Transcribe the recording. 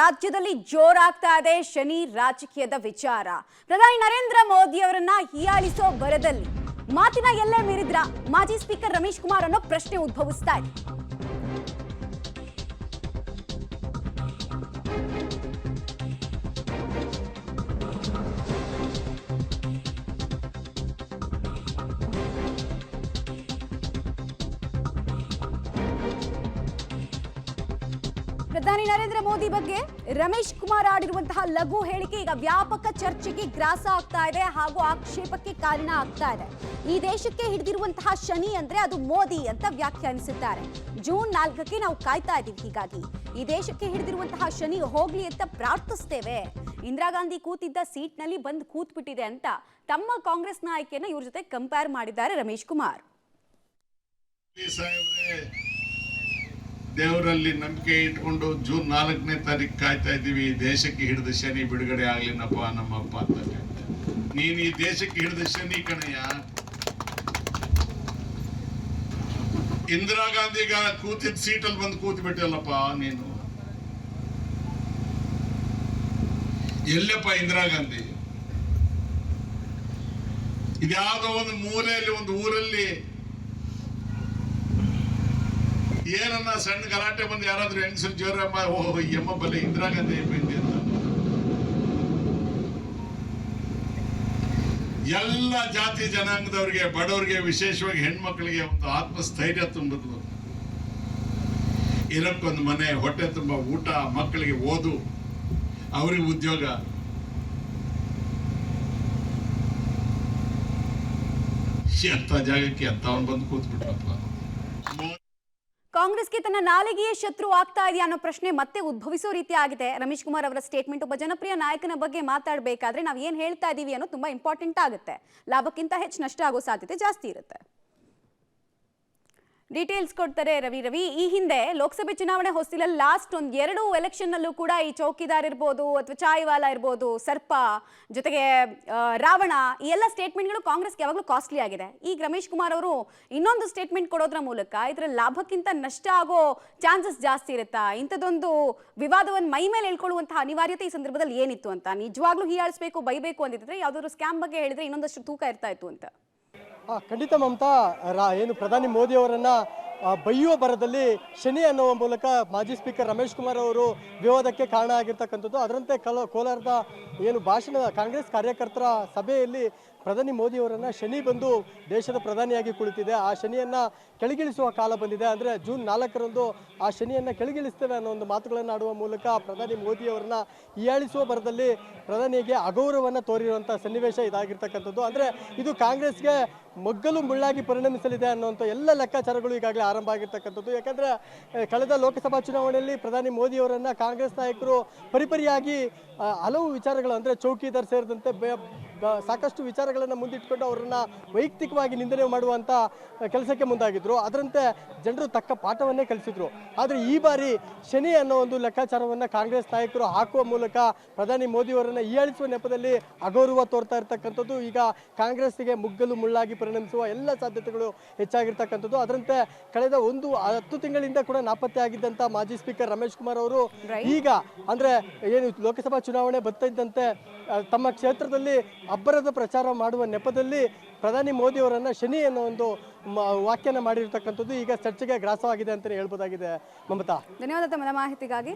ರಾಜ್ಯದಲ್ಲಿ ಜೋರಾಗ್ತಾ ಇದೆ ಶನಿ ರಾಜಕೀಯದ ವಿಚಾರ. ಪ್ರಧಾನಿ ನರೇಂದ್ರ ಮೋದಿ ಅವರನ್ನ ಹೀಯಾಳಿಸೋ ಬರದಲ್ಲಿ ಮಾತಿನ ಎಲ್ಲೇ ಮೀರಿದ್ರ ಮಾಜಿ ಸ್ಪೀಕರ್ ರಮೇಶ್ ಕುಮಾರ್ ಅನ್ನೋ ಪ್ರಶ್ನೆ ಉದ್ಭವಿಸ್ತಾ ಇದೆ. ಪ್ರಧಾನಿ ನರೇಂದ್ರ ಮೋದಿ ಬಗ್ಗೆ ರಮೇಶ್ ಕುಮಾರ್ ಆಡಿರುವಂತಹ ಲಘು ಹೇಳಿಕೆ ಈಗ ವ್ಯಾಪಕ ಚರ್ಚೆಗೆ ಗ್ರಾಸ ಆಗ್ತಾ ಇದೆ ಹಾಗೂ ಆಕ್ಷೇಪಕ್ಕೆ ಕಾರಣ ಆಗ್ತಾ ಇದೆ. ಈ ದೇಶಕ್ಕೆ ಹಿಡಿದಿರುವಂತಹ ಶನಿ ಅಂದ್ರೆ ಅದು ಮೋದಿ ಅಂತ ವ್ಯಾಖ್ಯಾನಿಸಿದ್ದಾರೆ. ಜೂನ್ 4ಕ್ಕೆ ನಾವು ಕಾಯ್ತಾ ಇದ್ದೀವಿ. ಹೀಗಾಗಿ ಈ ದೇಶಕ್ಕೆ ಹಿಡಿದಿರುವಂತಹ ಶನಿ ಹೋಗ್ಲಿ ಅಂತ ಪ್ರಾರ್ಥಿಸ್ತೇವೆ. ಇಂದಿರಾ ಗಾಂಧಿ ಕೂತಿದ್ದ ಸೀಟ್ ನಲ್ಲಿ ಬಂದು ಕೂತ್ಬಿಟ್ಟಿದೆ ಅಂತ ತಮ್ಮ ಕಾಂಗ್ರೆಸ್ ನಾಯಕಿಯನ್ನ ಇವ್ರ ಜೊತೆ ಕಂಪೇರ್ ಮಾಡಿದ್ದಾರೆ ರಮೇಶ್ ಕುಮಾರ್. ದೇವರಲ್ಲಿ ನಂಬಿಕೆ ಇಟ್ಕೊಂಡು ಜೂನ್ 4ನೇ ತಾರೀಕು ಕಾಯ್ತಾ ಇದ್ದೀವಿ. ದೇಶಕ್ಕೆ ಹಿಡಿದ ಶನಿ ಬಿಡುಗಡೆ ಆಗ್ಲಿನಪ್ಪ ನಮ್ಮಪ್ಪ ಅಂತ. ನೀನ್ ಈ ದೇಶಕ್ಕೆ ಹಿಡಿದ ಶನಿ ಕಣಯ್ಯ. ಇಂದಿರಾ ಗಾಂಧಿಗ ಕೂತಿದ್ದ ಸೀಟಲ್ಲಿ ಬಂದು ಕೂತ್ ಬಿಟ್ಟಲ್ಲಪ್ಪ ನೀನು. ಎಲ್ಲಪ್ಪ ಇಂದಿರಾ ಗಾಂಧಿ? ಇದ್ಯಾವುದೋ ಒಂದು ಮೂಲೆಯಲ್ಲಿ ಒಂದು ಊರಲ್ಲಿ ಏನನ್ನ ಸಣ್ಣ ಗಲಾಟೆ ಬಂದು ಯಾರಾದ್ರೂ ಹೆಂಗಸರು ಜೋರಮ್ಮ ಎಮ್ಮ ಬಲೆ ಇಂದಿರಾ ಗಾಂಧಿ ಬಂದಿ ಅಂತ ಎಲ್ಲ ಜಾತಿ ಜನಾಂಗದವ್ರಿಗೆ, ಬಡವರಿಗೆ, ವಿಶೇಷವಾಗಿ ಹೆಣ್ಮಕ್ಳಿಗೆ ಒಂದು ಆತ್ಮಸ್ಥೈರ್ಯ ತುಂಬಿದ್ರು. ಇರಕ್ಕೊಂದು ಮನೆ, ಹೊಟ್ಟೆ ತುಂಬ ಊಟ, ಮಕ್ಕಳಿಗೆ ಓದು, ಅವ್ರಿಗೆ ಉದ್ಯೋಗ. ಅಂತ ಜಾಗಕ್ಕೆ ಅಂತವನ್ ಬಂದು ಕೂತ್ಬಿಟ್ರಪ್ಪ. ಕಾಂಗ್ರೆಸ್ಗೆ ತನ್ನ ನಾಲಿಗೆಯೇ ಶತ್ರು ಆಗ್ತಾ ಇದೆಯಾ ಅನ್ನೋ ಪ್ರಶ್ನೆ ಮತ್ತೆ ಉದ್ಭವಿಸೋ ರೀತಿ ಆಗಿದೆ. ರಮೇಶ್ ಕುಮಾರ್ ಅವರ ಸ್ಟೇಟ್ಮೆಂಟ್ ಒಬ್ಬ ಜನಪ್ರಿಯ ನಾಯಕನ ಬಗ್ಗೆ ಮಾತಾಡಬೇಕಾದ್ರೆ ನಾವು ಏನ್ ಹೇಳ್ತಾ ಇದೀವಿ ಅನ್ನೋ ತುಂಬಾ ಇಂಪಾರ್ಟೆಂಟ್ ಆಗುತ್ತೆ. ಲಾಭಕ್ಕಿಂತ ಹೆಚ್ಚು ನಷ್ಟ ಆಗೋ ಸಾಧ್ಯತೆ ಜಾಸ್ತಿ ಇರುತ್ತೆ. ಡೀಟೇಲ್ಸ್ ಕೊಡ್ತಾರೆ ರವಿ. ಈ ಹಿಂದೆ ಲೋಕಸಭೆ ಚುನಾವಣೆ ಹೊಸ್ತಿಲಲ್ಲಿ ಲಾಸ್ಟ್ ಒಂದು 2 ಎಲೆಕ್ಷನ್ ನಲ್ಲೂ ಕೂಡ ಈ ಚೌಕಿದಾರ್ ಇರ್ಬೋದು ಅಥವಾ ಚಾಯ್ವಾಲಾ ಇರ್ಬೋದು, ಸರ್ಪ ಜೊತೆಗೆ ರಾವಣ, ಈ ಎಲ್ಲ ಸ್ಟೇಟ್ಮೆಂಟ್ಗಳು ಕಾಂಗ್ರೆಸ್ಗೆ ಯಾವಾಗಲೂ ಕಾಸ್ಟ್ಲಿ ಆಗಿದೆ. ಈಗ ರಮೇಶ್ ಕುಮಾರ್ ಅವರು ಇನ್ನೊಂದು ಸ್ಟೇಟ್ಮೆಂಟ್ ಕೊಡೋದ್ರ ಮೂಲಕ ಇದರ ಲಾಭಕ್ಕಿಂತ ನಷ್ಟ ಆಗೋ ಚಾನ್ಸಸ್ ಜಾಸ್ತಿ ಇರುತ್ತಾ, ಇಂಥದ್ದೊಂದು ವಿವಾದವನ್ನು ಮೈ ಮೇಲೆ ಹೇಳ್ಕೊಳ್ಳುವಂತಹ ಅನಿವಾರ್ಯತೆ ಈ ಸಂದರ್ಭದಲ್ಲಿ ಏನಿತ್ತು ಅಂತ, ನಿಜವಾಗ್ಲೂ ಹೀಯಾಳಿಸಬೇಕು, ಬೈಬೇಕು ಅಂದಿದ್ರೆ ಯಾವ್ದಾದ್ರು ಸ್ಕ್ಯಾಮ್ ಬಗ್ಗೆ ಹೇಳಿದ್ರೆ ಇನ್ನೊಂದಷ್ಟು ತೂಕ ಇರ್ತಾ ಇತ್ತು ಅಂತ. ಖಂಡಿತ ಮಮತಾ, ಏನು ಪ್ರಧಾನಿ ಮೋದಿ ಅವರನ್ನ ಬೈಯುವ ಬರದಲ್ಲಿ ಶನಿ ಅನ್ನುವ ಮೂಲಕ ಮಾಜಿ ಸ್ಪೀಕರ್ ರಮೇಶ್ ಕುಮಾರ್ ಅವರು ವಿವಾದಕ್ಕೆ ಕಾರಣ ಆಗಿರ್ತಕ್ಕಂಥದ್ದು. ಅದರಂತೆ ಕೋಲಾರದ ಏನು ಕಾಂಗ್ರೆಸ್ ಕಾರ್ಯಕರ್ತರ ಸಭೆಯಲ್ಲಿ ಪ್ರಧಾನಿ ಮೋದಿ ಅವರನ್ನ ಶನಿ ಬಂದು ದೇಶದ ಪ್ರಧಾನಿಯಾಗಿ ಕುಳಿತಿದೆ. ಆ ಶನಿಯನ್ನ ಕೆಳಗಿಳಿಸುವ ಕಾಲ ಬಂದಿದೆ. ಅಂದರೆ ಜೂನ್ 4ರಂದು ಆ ಶನಿಯನ್ನ ಕೆಳಗಿಳಿಸ್ತೇವೆ ಅನ್ನೋ ಒಂದು ಮಾತುಗಳನ್ನು ಆಡುವ ಮೂಲಕ ಪ್ರಧಾನಿ ಮೋದಿ ಅವರನ್ನ ಹೀಯಾಳಿಸುವ ಬರದಲ್ಲಿ ಪ್ರಧಾನಿಗೆ ಅಗೌರವವನ್ನು ತೋರಿರುವಂಥ ಸನ್ನಿವೇಶ ಇದಾಗಿರ್ತಕ್ಕಂಥದ್ದು. ಅಂದರೆ ಇದು ಕಾಂಗ್ರೆಸ್ಗೆ ಮಗ್ಗಲು ಮುಳ್ಳಾಗಿ ಪರಿಣಮಿಸಲಿದೆ ಅನ್ನುವಂಥ ಎಲ್ಲ ಲೆಕ್ಕಾಚಾರಗಳು ಈಗಾಗಲೇ ಆರಂಭ ಆಗಿರ್ತಕ್ಕಂಥದ್ದು. ಯಾಕಂದರೆ ಕಳೆದ ಲೋಕಸಭಾ ಚುನಾವಣೆಯಲ್ಲಿ ಪ್ರಧಾನಿ ಮೋದಿ ಅವರನ್ನು ಕಾಂಗ್ರೆಸ್ ನಾಯಕರು ಪರಿಪರಿಯಾಗಿ ಹಲವು ವಿಚಾರಗಳು, ಅಂದರೆ ಚೌಕಿದಾರ್ ಸೇರಿದಂತೆ ಸಾಕಷ್ಟು ವಿಚಾರಗಳನ್ನು ಮುಂದಿಟ್ಕೊಂಡು ಅವರನ್ನು ವೈಯಕ್ತಿಕವಾಗಿ ನಿಂದನೆ ಮಾಡುವಂಥ ಕೆಲಸಕ್ಕೆ ಮುಂದಾಗಿದ್ದರು. ಅದರಂತೆ ಜನರು ತಕ್ಕ ಪಾಠವನ್ನೇ ಕಲಿಸಿದ್ರು. ಆದರೆ ಈ ಬಾರಿ ಶನಿ ಅನ್ನೋ ಒಂದು ಲೆಕ್ಕಾಚಾರವನ್ನು ಕಾಂಗ್ರೆಸ್ ನಾಯಕರು ಹಾಕುವ ಮೂಲಕ ಪ್ರಧಾನಿ ಮೋದಿಯವರನ್ನು ಹೀಯಾಳಿಸುವ ನೆಪದಲ್ಲಿ ಅಗೌರವ ತೋರ್ತಾ ಇರ್ತಕ್ಕಂಥದ್ದು ಈಗ ಕಾಂಗ್ರೆಸ್ಸಿಗೆ ಮುಗ್ಗಲು ಮುಳ್ಳಾಗಿ ಪರಿಣಮಿಸುವ ಎಲ್ಲ ಸಾಧ್ಯತೆಗಳು ಹೆಚ್ಚಾಗಿರ್ತಕ್ಕಂಥದ್ದು. ಅದರಂತೆ ಕಳೆದ 10 ತಿಂಗಳಿಂದ ಕೂಡ ನಾಪತ್ತೆ ಆಗಿದ್ದಂಥ ಮಾಜಿ ಸ್ಪೀಕರ್ ರಮೇಶ್ ಕುಮಾರ್ ಅವರು ಈಗ ಅಂದರೆ ಏನು ಲೋಕಸಭಾ ಚುನಾವಣೆ ಬರ್ತಿದ್ದಂತೆ ತಮ್ಮ ಕ್ಷೇತ್ರದಲ್ಲಿ ಅಬ್ಬರದ ಪ್ರಚಾರ ಮಾಡುವ ನೆಪದಲ್ಲಿ ಪ್ರಧಾನಿ ಮೋದಿ ಅವರನ್ನ ಶನಿ ಅನ್ನೋ ಒಂದು ವಾಕ್ಯನ ಮಾಡಿರ್ತಕ್ಕಂಥದ್ದು ಈಗ ಚರ್ಚೆಗೆ ಗ್ರಾಸವಾಗಿದೆ ಅಂತಲೇ ಹೇಳ್ಬೋದಾಗಿದೆ. ಮಮತಾ, ಧನ್ಯವಾದ ತಮ್ಮ ಮಾಹಿತಿಗಾಗಿ.